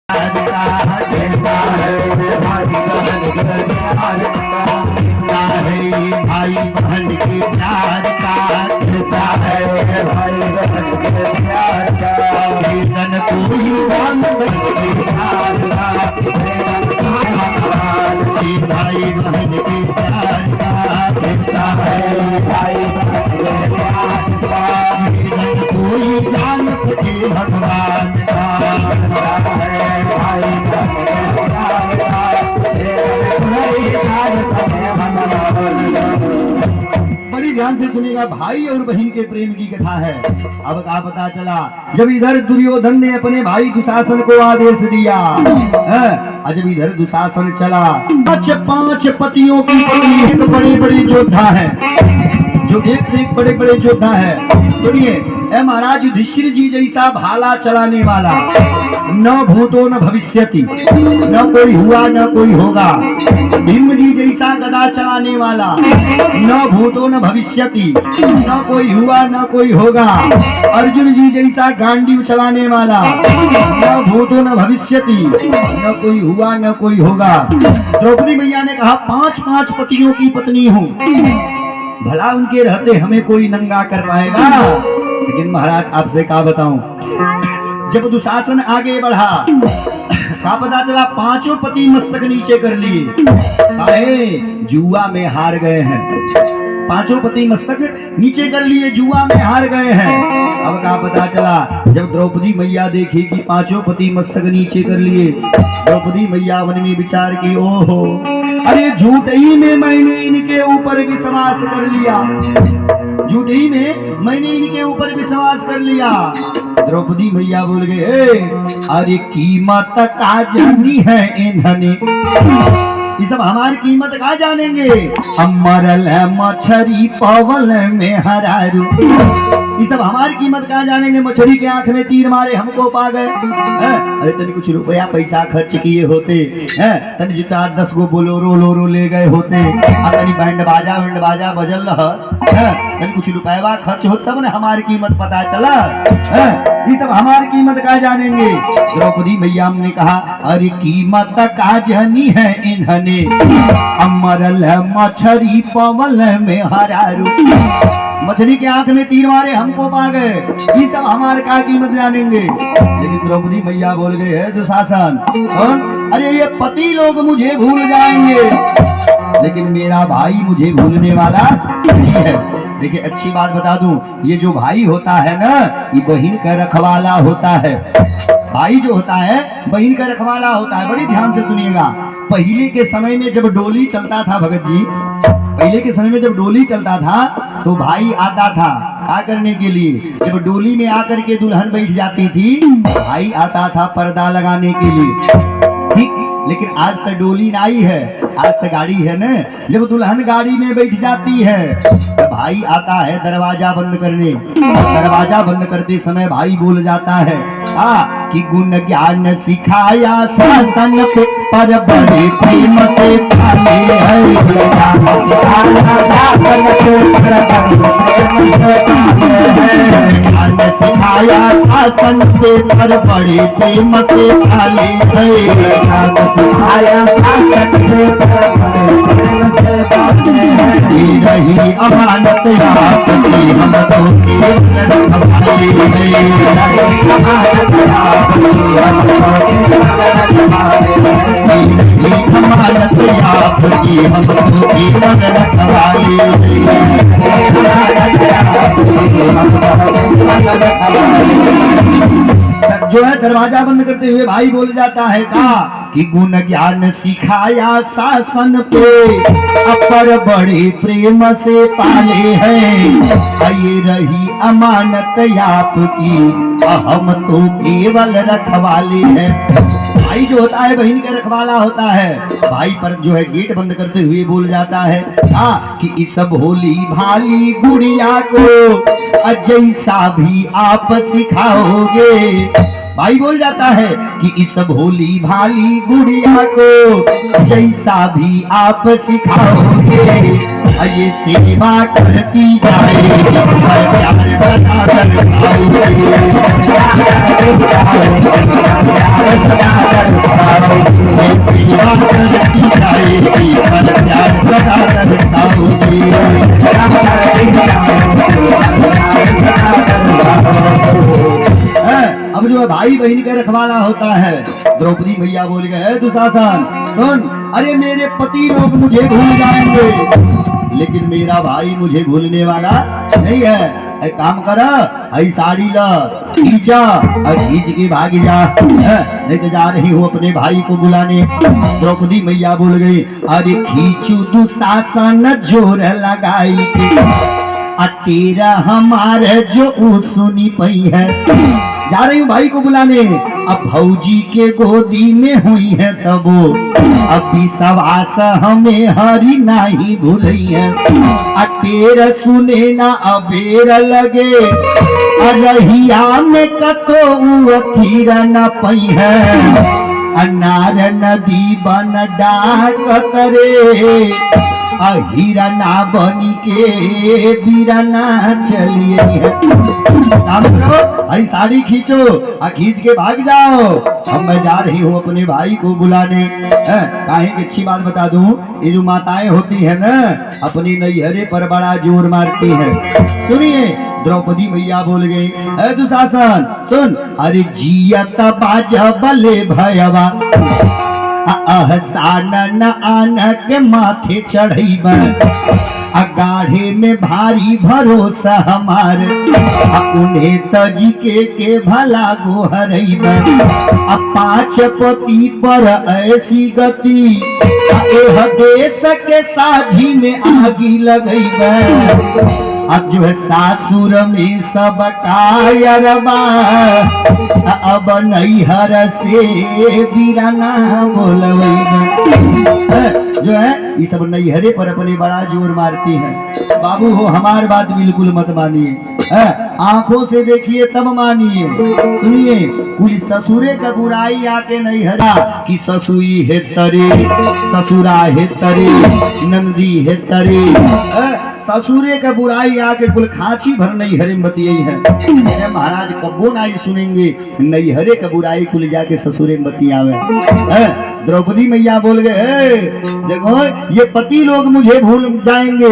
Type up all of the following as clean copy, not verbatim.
भाई बहन के प्यार का किस्सा है, भाई बहन के प्यार का वेदन कोई जान सकते प्यार का, भाई बहन के प्यार का किस्सा है, भाई बहन के प्यार का वेदन कोई जान सके भगवान का है, भाई बहन के प्यार का बड़ी ध्यान से सुनिएगा। भाई और बहन के प्रेम की कथा है। अब का पता चला जब इधर दुर्योधन ने अपने भाई दुशासन को आदेश दिया, जब इधर दुशासन चला, पांच पतियों की पत्नी एक बड़े बड़े योद्धा है, जो एक से एक बड़े बड़े योद्धा है। सुनिए, महाराज युधिष्ठिर जी जैसा भाला चलाने वाला, न भूतो न भविष्यति, न कोई हुआ न कोई होगा। भीम जी जैसा गदा चलाने वाला, न भूतो न भविष्यति, न कोई हुआ न कोई होगा। अर्जुन जी जैसा गांडीव चलाने वाला, न भूतो न भविष्यति, न कोई हुआ न कोई होगा। द्रौपदी मैया ने कहा, 5 पतियों की पत्नी हूँ, भला उनके रहते हमें कोई नंगा कर पाएगा। लेकिन महाराज आपसे क्या बताऊं, जब दुशासन आगे बढ़ा, क्या पता चला 5 पति मस्तक नीचे कर लिए, जुआ में हार गए हैं। 5 पति मस्तक नीचे कर लिए, जुआ में हार गए हैं। अब क्या पता चला, जब द्रौपदी मैया देखी कि 5 पति मस्तक नीचे कर लिए, द्रौपदी मैया मन में विचार की, ओहो, अरे झूठ ही में मैंने इनके ऊपर विश्वास कर लिया, झूठ ही में मैंने इनके ऊपर विश्वास कर लिया। द्रौपदी मैया बोल गए, अरे कीमत का जानी है इन्होंने, ये सब हमारी कीमत का जानेंगे। मरल मछरी पवल में हरारू, ये सब हमारी कीमत का जानेंगे। मछली के आंख में तीर मारे हमको पा गए। अरे तनी कुछ रुपया पैसा खर्च किए होते, तनी जितना 10 गो बोलोरो ले गए होते, तनी बैंड बाजा बजल तनी कुछ रुपया खर्च हो, तब न हमारी कीमत पता चला। ये सब हमारी कीमत का जानेंगे। द्रौपदी मैया ने कहा, अरे कीमत का जानी है इन्होंने, मरल मछरी पवल में हरारू, मछली के आंख में तीर मारे हमको पा गए, ये सब हमारे का कीमत जानेंगे। लेकिन द्रौपदी मैया बोल गए, है दुशासन, अरे ये पति लोग मुझे भूल जाएंगे, लेकिन मेरा भाई मुझे भूलने वाला नहीं है। देखिए, अच्छी बात बता दूं, ये जो भाई होता है ना, ये बहन का रखवाला होता है। भाई जो होता है बहन का रखवाला होता है। बड़ी ध्यान से सुनिएगा। पहले के समय में जब डोली चलता था, भगत जी, पहले के समय में जब डोली चलता था तो भाई आता था क्या करने के लिए। जब डोली में आकर के दुल्हन बैठ जाती थी, भाई आता था पर्दा लगाने के लिए, ठीक। लेकिन आज तक डोली नहीं है, आज तक गाड़ी है ना। जब दुल्हन गाड़ी में बैठ जाती है तो भाई आता है दरवाजा बंद करने। दरवाजा बंद करते समय भाई बोल जाता है, कि गुण ज्ञान सिखाया शासन पे, पर बड़े प्रेम से पाले है। ज्ञान सिखाया शासन पे, पर बड़े प्रेम से पाले है। रही अमानत आपकी, हम तो अमानत आपकी, हम तो जीवन रखवाले। जो है दरवाजा बंद करते हुए भाई बोल जाता है कि गुण ज्ञान सिखाया शासन पे, अपर बड़े प्रेम से पाले हैं। ये रही अमानत आपकी, हम तो केवल रखवाले हैं। भाई जो होता है बहन का रखवाला होता है। भाई पर जो है गेट बंद करते हुए बोल जाता है कि इस भोली भाली गुड़िया को जैसा भी आप सिखाओगे, भाई बोल जाता है कि इस भोली भाली गुड़िया को जैसा भी आप सिखाओगे ये सेवा करती जाएगी, प्यार सदा सेवा करती जाएगी, प्यार सदा अब जो भाई बहन का रखवाला होता है, द्रौपदी मैया बोल गए दुशासन सुन, अरे मेरे पति लोग मुझे भूल जाएंगे लेकिन मेरा भाई मुझे भूलने वाला नहीं है। एक काम कर, आई साड़ी ला खींचा और खींच के भाग जा, नहीं तो जा रही हूँ अपने भाई को बुलाने। द्रौपदी मैया बोल गई अरे खींचू दुशासन जोर लगाई तेरा हमारे जो सुनी पई है, जा रही हूँ भाई को बुलाने। अब भौजी के गोदी में हुई है तब अब विश्वास हमें हरी नहीं भूलई है, अटेर सुने ना अबेर लगे रहिया में कतो थीर न पई है, अनार नदी बन डाक तरे हिरना बनी के बीरना चलिए है। काम करो, भाई साड़ी खींचो और खींच के भाग जाओ। अब मैं जा रही हूँ अपने भाई को बुलाने। काहे की अच्छी बात बता दूं, ये जो माताएं होती है ना अपनी नैहरे पर बड़ा जोर मारती है। सुनिए द्रौपदी मैया बोल गई है दुशासन सुन, अरे जियत बाजा बले भयवा अहसान न आन के माथे चढ़ी गाढ़े में भारी भरोसा हमार उन्हें तजी के भला गोहरई अब 5 पति पर ऐसी गति एह देश के साझी में आगी लगई अब जो है सासुर में सब कायरबा अब नैहर से बीराना बोलवैबा जो है ये सब नैहरे पर अपने बड़ा जोर मारती है। बाबू हो हमार बात बिल्कुल मत मानिए, आंखों से देखिए तब मानिए। सुनिए कुल ससुरे का बुराई आके नैहरा कि ससुई है तरे ससुरा है तरे नंदी है तरे, ससुरे का बुराई आके कुल खांची भर नैहरे में बतियई है। मेरे महाराज कब्बो ना ही सुनेंगे नैहरे का बुराई कुल जाके ससुरे में बतियावे। द्रौपदी मैया बोल गए देखो ये पति लोग मुझे भूल जाएंगे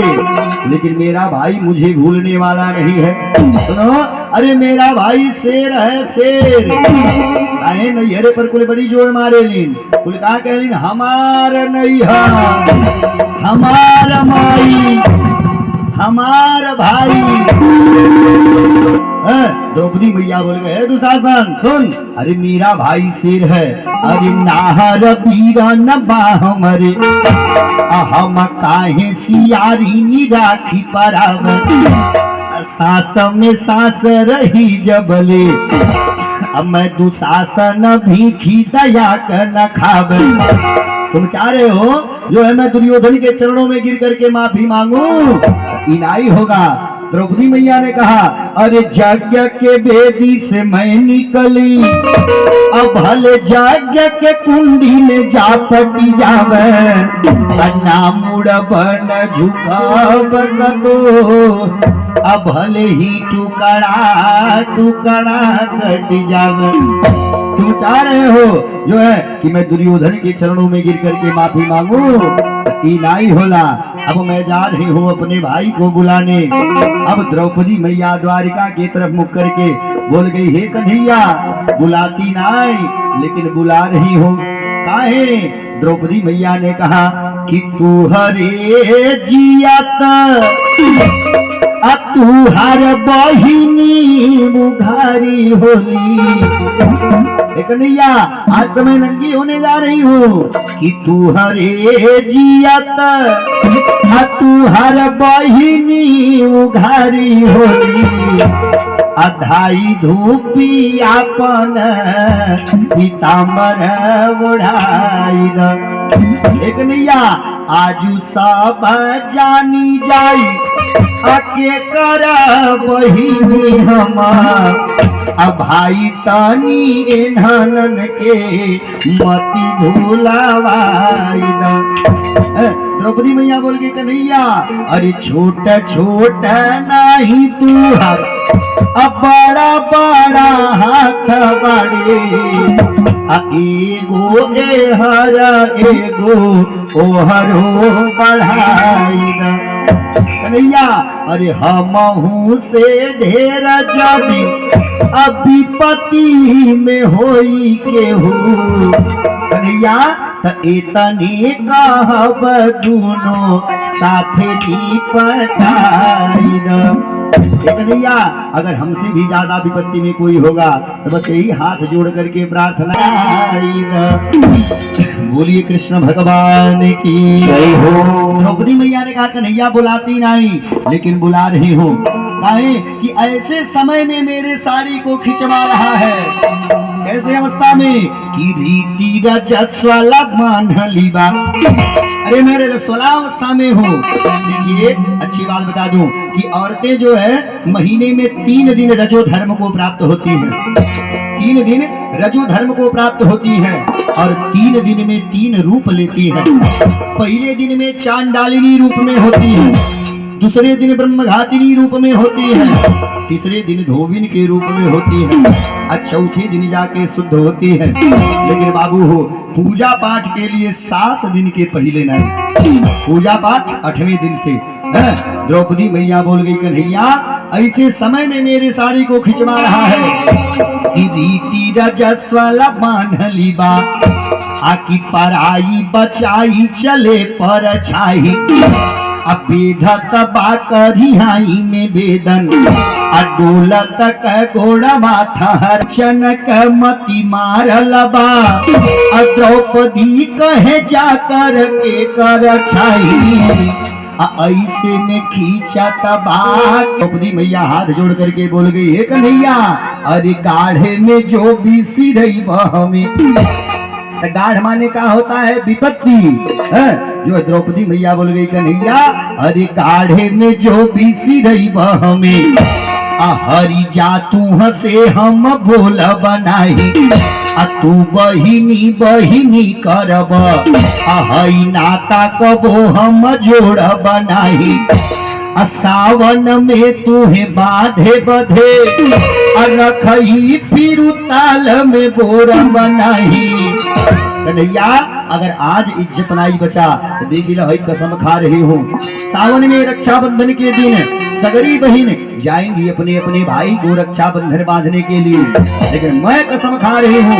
लेकिन मेरा भाई मुझे भूलने वाला नहीं है। सुनो अरे मेरा भाई शेर है शेर, काहे नैहरे पर कुल बड़ी जोर मारे लीन, कुल कहा कह लीन हमार नैहर हमार माई हमार भाई। द्रौपदी मैया बोल गए दुशासन सुन, अरे मेरा भाई शेर है, अरे नाहर बीरा न बाहमरे हम काहे सियारी निराखी पराव सास में सास रही जबले अब मैं दुशासन भीखी दया कर न खावे। तुम चाह रहे हो जो है मैं दुर्योधन के चरणों में गिर करके माफी मांगू, इनाई होगा। द्रौपदी मैया ने कहा अरे यज्ञ के बेदी से मैं निकली अब भले यज्ञ के कुंडी में जा पटी जावे अन्ना मुड़ बन झुकाव कतो अब भले ही टुकड़ा टुकड़ा कट जावे। तुम चाह रहे हो जो है कि मैं दुर्योधन के चरणों में गिर करके माफी मांगू, इनाई होला। अब मैं जा रही हूँ अपने भाई को बुलाने। अब द्रौपदी मैया द्वारिका की तरफ मुख करके बोल गई हे कन्हैया बुलाती नहीं लेकिन बुला रही हूँ। काहे? द्रौपदी मैया ने कहा कि तू हरे जियात तू हर बहिनी बुघारी होली। कन्हैया आज तो मैं नंगी होने जा रही हूँ कि तू हरे जियत तू हर बहिनी उघारी होली अधाई धूपी अपन पीताम्बर उड़ाई एक नैया आजू सब जानी जाई आके कर बहिनी हम भाई तनी एनहनन के मति भूलावाई द्रौपदी मैया बोल के कन्हैया अरे छोटा छोटा नहीं तू अब बड़ा बड़ा हाथ बड़े एगो एहर एगो ओहरो बढ़ाई कन्हैया अरे हमहू से ढेर जानी अब विपत्ति में होई केहू कन्हैया त एतने कहब दोनों साथे निपटाई कन्हैया अगर हमसे भी ज्यादा विपत्ति में कोई होगा तो बस यही हाथ जोड़ करके प्रार्थना बोलिए कृष्ण भगवान की जय हो। द्रौपदी मैया ने कहा कन्हैया बुलाती नहीं लेकिन बुला रही हो काहे कि ऐसे समय में मेरे साड़ी को खिंचवा रहा है। ऐसे अवस्था में कि रीति रजस्वला मानलीबा अरे मेरे रसवलावस्था में हो। देखिए अच्छी बात बता दूं कि औरतें जो है महीने में 3 दिन रजो धर्म को प्राप्त होती हैं। 3 दिन रजो धर्म को प्राप्त होती है और 3 दिन में 3 रूप लेती है। पहले दिन में चांडालिनी रूप में होती है, दूसरे दिन ब्रह्मघातिनी रूप में होती है, तीसरे दिन धोबिन के रूप में होती है और चौथे दिन जाके शुद्ध होती है। लेकिन बाबू हो पूजा पाठ के लिए 7 दिन के पहले नहीं, पूजा पाठ 8वें दिन से। द्रौपदी मैया बोल गई कन्हैया ऐसे समय में मेरे साड़ी को खिंचवा रहा है कि रीति रजस्वला मानलीबा आकी पराई बचाई चले पर छाई अबेधत बाकरिहाई में वेदन अडोलत गोड़ा माथा हर्चनक मति मारलबा द्रौपदी कहे जाकर के कर छाई ऐसे में खींचा तबाक। द्रौपदी मैया हाथ जोड़ करके बोल गई हे कन्हैया अरे गाढ़े में जो भी सिरई हमें गाढ़ माने का होता है विपत्ति जो द्रौपदी मैया बोल गई कन्हैया अरे गाढ़े में जो भी सिरई हमें हरी जा तू हसे हम बोल बनाई तू बहिनी बहिनी करब हई नाता कबो हम जोड़ बनाई सावन में तुहे बाधे बधे रखई फिर ताल में बोर बनाई। कन्हैया अगर आज इज्जत नहीं बचा तो देख हई कसम खा रही हूँ सावन में रक्षाबंधन के दिन सगरी बहन जाएंगी अपने अपने भाई को रक्षाबंधन बांधने के लिए, लेकिन मैं कसम खा रही हूँ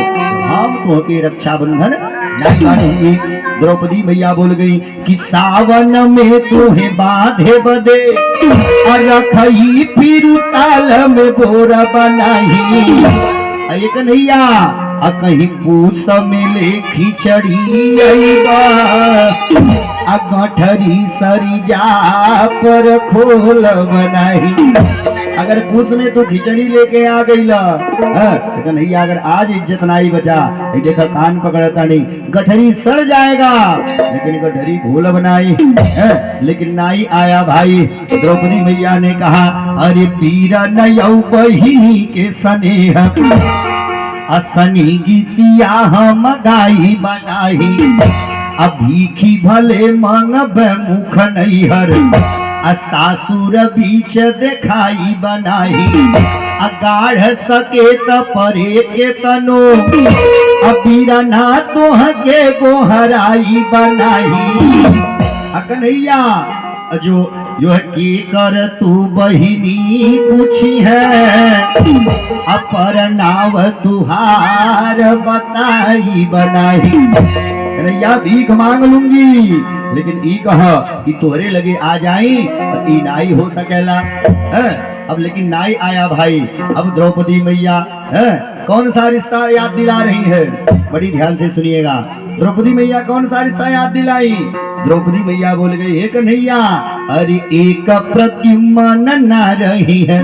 हम तो के रक्षाबंधन नहीं बांधूंगी। द्रौपदी मैया बोल गई कि सावन में तुहे बांधे बदे रखई फिर ताल में बोर बनाई। कन्हैया कहीं पूस मिले खिचड़ी गठरी सरिजा पर खोल बनाई। अगर पूस में तू खिचड़ी लेके आ गई तो कन्हैया अगर आज इज्जत नहीं बचा देखा कान पकड़ता नहीं गठरी सड़ जाएगा, लेकिन गठरी घोल बनाई लेकिन नहीं आया भाई। द्रौपदी मैया ने कहा अरे पीरा नयौ बहिनी के स्नेह असनी गीतिया हम गाई बनाई भीखी भले मंगब मुख नैहर सासुर बीच देखाई बनाई गाढ़ सके त परे के तनो पीरना तोह के गोहराई बनाई। कन्हैया जो की कर तू बहिनी पूछी है अपर नाव तुहार बताई बनाई। कन्हैया भीख मांग लूंगी लेकिन ई कह कि तोहरे लगे आ जाई तो ई नाई हो सकेला अब लेकिन नाई आया भाई। अब द्रौपदी मैया कौन सा रिश्ता याद दिला रही है, बड़ी ध्यान से सुनिएगा। द्रौपदी मैया कौन सा रिश्ता याद दिलाई। द्रौपदी मैया बोल गई हे कन्हैया अरे एक प्रतिमान न रही है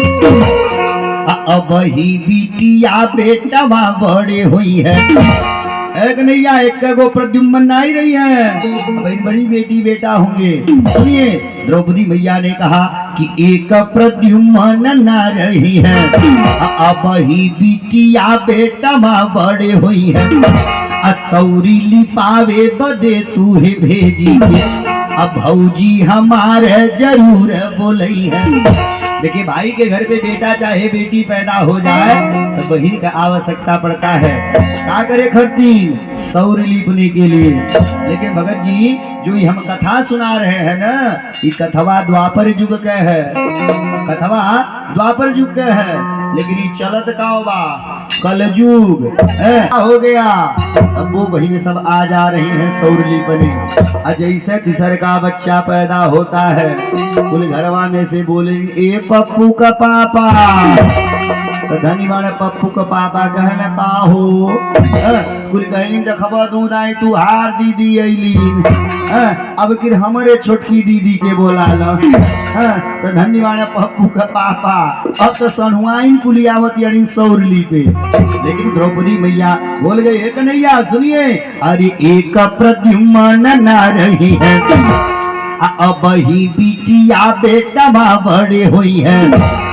अब ही बिटिया बेटवा बड़े हुई है एक नैया एक गो प्रद्युम्न नहीं रही है, भाई बड़ी बेटी बेटा होंगे। सुनिए द्रौपदी मैया ने कहा कि एक प्रद्युम्न न रही है, अब ही बिटिया बेटा माँ बड़े हुई है, असौरी लिपावे बदे तू ही भेजी के, अब भौजी हमारे जरूर बोलई है। देखिए भाई के घर पे बेटा चाहे बेटी पैदा हो जाए तो बहन का आवश्यकता पड़ता है। क्या करे खरतीन सौर लिपने के लिए। लेकिन भगत जी जो ये हम कथा सुना रहे हैं ना, ये कथवा द्वापर युग का है, कथवा द्वापर युग का है, लेकिन ये चलत का बा कलयुग हो गया। अब वो बहन सब आ जा रही हैं सौर लिपने। जैसे तीसर का बच्चा पैदा होता है कुल घरवा में से बोलेंगे ए पप्पू का पापा, तो धनी वाले पप्पू का पापा कहने का हो, कुल कहलिन तो खबर दूध आई तू हार दीदी अलीन, अब किर हमारे छोटकी दीदी के बोला लो, तो धनी वाले पप्पू का पापा अब तो सनहुआइन कुलियावत यानी सौरली पे। लेकिन द्रौपदी मैया बोल गई एक नैया सुनिए, अरे एक प्रद्युम्न न रही है, अब ही बिटिया बेटा बड़े हुई है,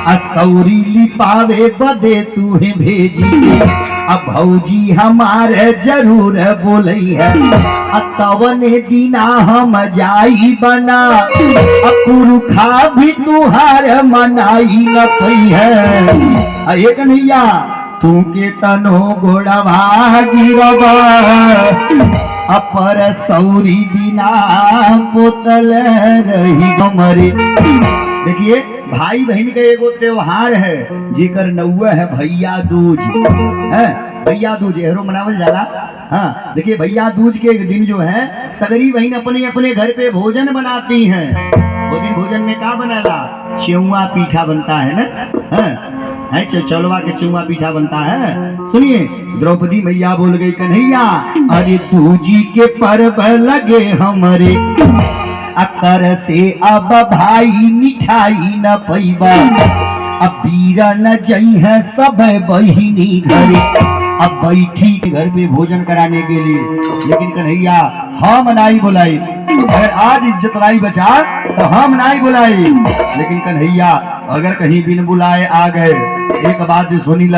असौरी लिपावे बदे तू ही भेजी, अब भौजी हमारे जरूर बोलई है, तवने दिना हम जाई बना, पुरुखा भी तुहार मनाई न पई है। एक नैया तू के तनो गोड़वा गिरवा, अपर सौरी बिना पोतल रही गमरे। देखिए भाई बहन का एगो त्योहार है जेकर नौवा है भैया दूज है, भैया दूज एहरो मनावल जाला। हाँ देखिए भैया दूज के दिन जो है सगरी बहन अपने अपने घर पे भोजन बनाती हैं। वो दिन भोजन में क्या बनाला, चेउआ पीठा बनता है ना, है चलवा के चुमा पीठा बनता है। सुनिए द्रौपदी मैया बोल गई कन्हैया, अरे दूजी के पर्व लगे हमरे, अकर से अब भाई मिठाई न पैबा, अब पीरा न जई है सब बहिनी घरे, अब बैठी घर पे भोजन कराने के लिए। लेकिन कन्हैया हम नहीं बुलाई, अगर आज इज्जत लाई बचा तो हम नहीं बुलाई। लेकिन कन्हैया अगर कहीं बिन बुलाए आ गए, एक बात सुनी ल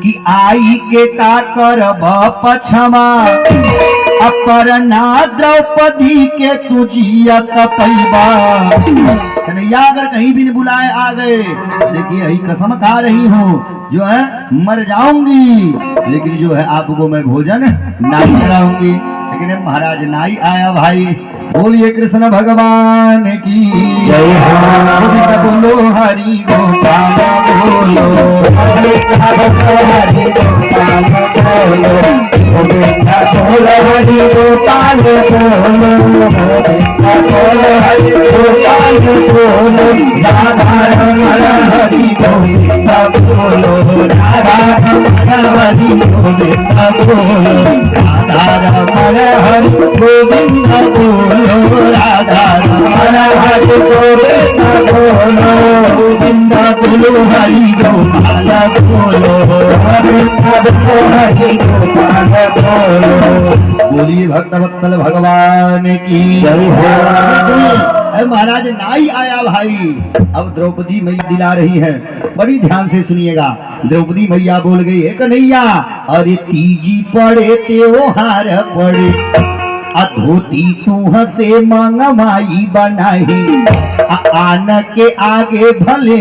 कि आई के का करब पछमा, अपरना द्रौपदी के तुझियत पैबा। कन्हैया अगर कहीं भी बुलाए आ गए, देखिए यही कसम खा रही हूँ जो है मर जाऊंगी, लेकिन जो है आपको मैं भोजन नहीं कराऊंगी। लेकिन महाराज नहीं आया भाई। बोलिए कृष्ण भगवान की जय हो, बोलो हरि गोपाल बोलो, हरि गोपाल बोलो, हरि गोपाल बोलो, हरि गोपाल बोलो, राधा रमण हरि गोविंद बोलो, राधा रमण हरि गोविंद बोलो, राधा रमण हरि गोविंद बोलो, राधा रमण हरि गोविंद बोलो, गोविंद बोलो हरि गोपाल बोलो, हरि गोपाल बोलो। बोलिए भक्त वत्सल भगवान की जय हो। महाराज नाई आया भाई। अब द्रौपदी मैया दिला रही है, बड़ी ध्यान से सुनिएगा। द्रौपदी मैया बोल गई है कन्हैया, अरे तीजी पड़े त्योहार पड़े, धोती तू से मंगवाई बनाई, आन के आगे भले